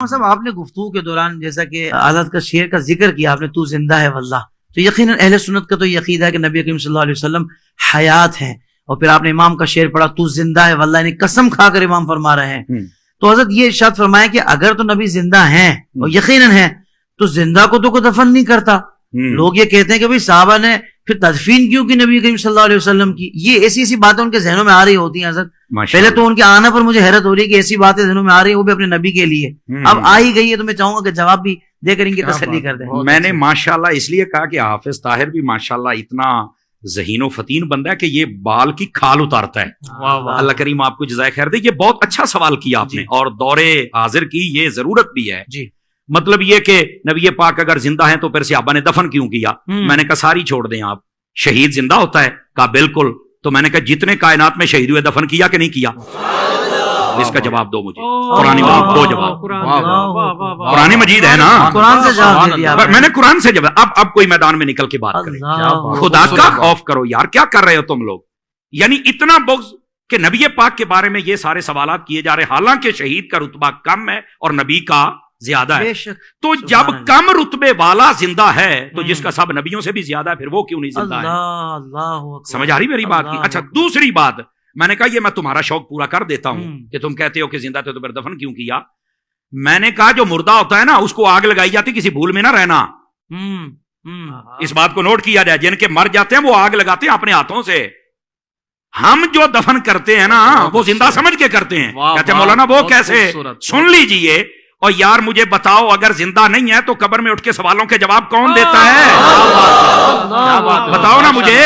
صاحب آپ نے گفتگو کے دوران جیسا کہ حضرت کا شعر کا ذکر کیا آپ نے، تو زندہ ہے واللہ، تو یقیناً اہل سنت کا تو یہ عقیدہ ہے کہ نبی کریم صلی اللہ علیہ وسلم حیات ہیں، اور پھر آپ نے امام کا شعر پڑھا تو زندہ ہے واللہ، یعنی قسم کھا کر امام فرما رہے ہیں۔ تو حضرت یہ ارشاد فرمایا کہ اگر تو نبی زندہ ہیں اور یقیناً ہیں تو زندہ کو تو کوئی دفن نہیں کرتا۔ لوگ یہ کہتے ہیں کہ بھئی صحابہ نے پھر تدفین کیوں کی نبی کریم صلی اللہ علیہ وسلم کی، یہ ایسی ایسی باتیں ان کے ذہنوں میں آ رہی ہوتی ہیں حضرت۔ پہلے تو ان کے آنے پر مجھے حیرت ہو رہی ہے کہ ایسی باتیں ذہنوں میں آ رہی ہیں وہ بھی اپنے نبی کے لیے، اب آ ہی گئی ہے تو میں چاہوں گا کہ جواب بھی دے کر ان کی تسلی کر دیں۔ میں نے ماشاءاللہ اس لیے کہا کہ حافظ طاہر بھی ماشاءاللہ اتنا ذہین و فتین بندہ ہے کہ یہ بال کی کھال اتارتا ہے۔ اللہ کریم آپ کو جزائے خیر دے۔ یہ بہت اچھا سوال کیا آپ نے، اور دور حاضر کی یہ ضرورت بھی ہے۔ مطلب یہ کہ نبی پاک اگر زندہ ہیں تو پھر صحابہ نے دفن کیوں کیا؟ میں نے کہا ساری چھوڑ دیں آپ، شہید زندہ ہوتا ہے؟ کہا بالکل۔ تو میں نے کہا جتنے کائنات میں شہید ہوئے دفن کیا کہ نہیں کیا؟ اس کا جواب دو مجھے، قرآن مجید دو جواب۔ قرآن مجید ہے نا، قرآن سے جواب دے دیا میں نے قرآن سے جواب۔ اب کوئی میدان میں نکل کے بات کرے، خدا کا خوف کرو یار، کیا کر رہے ہو تم لوگ؟ یعنی اتنا بغض کہ نبی پاک کے بارے میں یہ سارے سوالات کیے جا رہے، حالانکہ شہید کا رتبہ کم ہے اور نبی کا زیادہ ہے۔ تو جب کم رتبے والا زندہ ہے تو جس کا سب نبیوں سے بھی زیادہ ہے، پھر وہ کیوں نہیں زندہ ہے؟ سمجھ آ رہی میری بات کی؟ اچھا دوسری بات، میں نے کہا یہ میں تمہارا شوق پورا کر دیتا ہوں کہ تم کہتے ہو کہ زندہ تھے تو پھر دفن کیوں کیا؟ میں نے کہا جو مردہ ہوتا ہے نا اس کو آگ لگائی جاتی، کسی بھول میں نہ رہنا، اس بات کو نوٹ کیا جائے۔ جن کے مر جاتے ہیں وہ آگ لگاتے ہیں اپنے ہاتھوں سے، ہم جو دفن کرتے ہیں نا وہ زندہ سمجھ کے کرتے ہیں۔ کہتے ہیں مولانا وہ کیسے؟ سن لیجئے، اور یار مجھے بتاؤ اگر زندہ نہیں ہے تو قبر میں اٹھ کے سوالوں کے جواب کون دیتا ہے؟ بتاؤ نا مجھے۔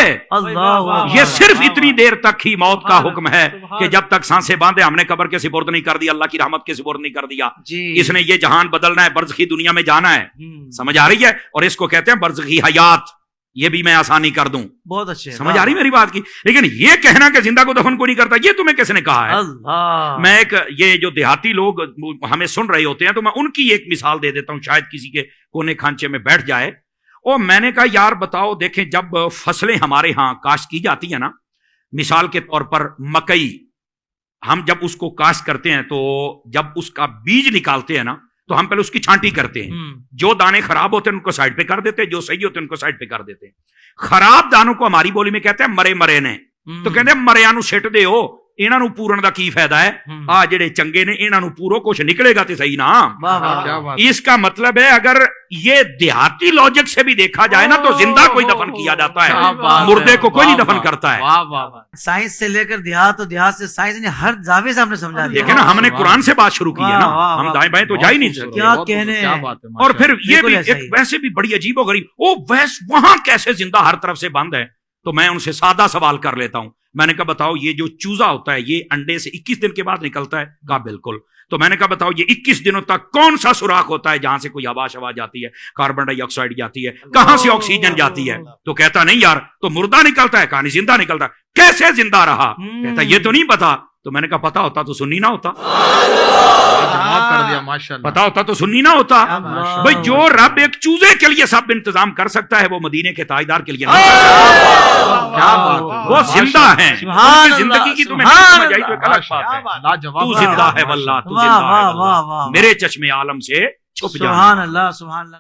یہ صرف اتنی دیر تک ہی موت کا حکم ہے کہ جب تک سانسیں باندھے ہم نے قبر کے سپرد نہیں کر دیا، اللہ کی رحمت کے سپرد نہیں کر دیا۔ اس نے یہ جہان بدلنا ہے، برزخی دنیا میں جانا ہے، سمجھ آ رہی ہے؟ اور اس کو کہتے ہیں برزخی حیات، یہ بھی میں آسانی کر دوں۔ بہت اچھے، سمجھ آ رہی میری بات کی؟ لیکن یہ کہنا کہ زندہ کو دفن کو نہیں کرتا، یہ تمہیں کس نے کہا ہے؟ میں ایک یہ جو دیہاتی لوگ ہمیں سن رہے ہوتے ہیں تو میں ان کی ایک مثال دے دیتا ہوں، شاید کسی کے کونے کھانچے میں بیٹھ جائے۔ اور میں نے کہا یار بتاؤ، دیکھیں جب فصلیں ہمارے ہاں کاشت کی جاتی ہیں نا، مثال کے طور پر مکئی، ہم جب اس کو کاشت کرتے ہیں تو جب اس کا بیج نکالتے ہیں نا تو ہم پہلے اس کی چھانٹی کرتے ہیں، جو دانے خراب ہوتے ہیں ان کو سائڈ پہ کر دیتے ہیں، جو صحیح ہوتے ہیں ان کو سائڈ پہ کر دیتے ہیں۔ خراب دانوں کو ہماری بولی میں کہتے ہیں مرے مرے نے، تو کہتے ہیں مریا نو سٹ دے ہو، انہاں نو پورن دا کی فائدہ ہے؟ آ جڑے چنگے نے انہاں نو پورو، کچھ نکلے گا تے صحیح نا۔ اس کا مطلب ہے اگر یہ دیہاتی لاجک سے بھی دیکھا جائے نا تو زندہ کوئی دفن کیا جاتا ہے، مردے کو کوئی نہیں دفن کرتا ہے۔ سائنس سے لے کر دیہات، اور دیہات سے سائنس نے ہر زاویے سے ہم نے سمجھا دیا۔ دیکھیں نا ہم نے قرآن سے بات شروع کی ہے نا، ہم دائیں بائیں تو جا ہی نہیں سکتے۔ کیا کہنے۔ اور پھر یہ بھی ایک ویسے بھی بڑی عجیب و غریب، وہاں کیسے زندہ ہر طرف سے بند ہے؟ تو میں ان سے سادہ سوال کر لیتا ہوں، میں نے کہا بتاؤ یہ جو چوزا ہوتا ہے یہ انڈے سے 21 دن کے بعد نکلتا ہے؟ کہا بالکل۔ تو میں نے کہا بتاؤ یہ 21 دنوں تک کون سا سوراخ ہوتا ہے جہاں سے کوئی ہوا شوا جاتی ہے، کاربن ڈائی آکسائڈ جاتی ہے، کہاں سے آکسیجن جاتی ہے؟ تو کہتا نہیں یار تو مردہ نکلتا ہے، کہانی زندہ نکلتا ہے، کیسے زندہ رہا؟ کہتا یہ تو نہیں پتا۔ تو میں نے کہا پتا ہوتا تو سنی نہ ہوتا، پتا ہوتا تو سنی نہ ہوتا۔ بھائی جو رب ایک چوزے کے لیے سب انتظام کر سکتا ہے وہ مدینے کے تاجدار کے لیے نہیں، وہ زندہ ہیں۔ زندگی کی تمہیں سمجھ آئی تو ایک الگ بات ہے، تو زندہ ہے واللہ، تو زندہ ہے واللہ، میرے چشم عالم سے چھپ جا۔ سبحان اللہ، سبحان اللہ۔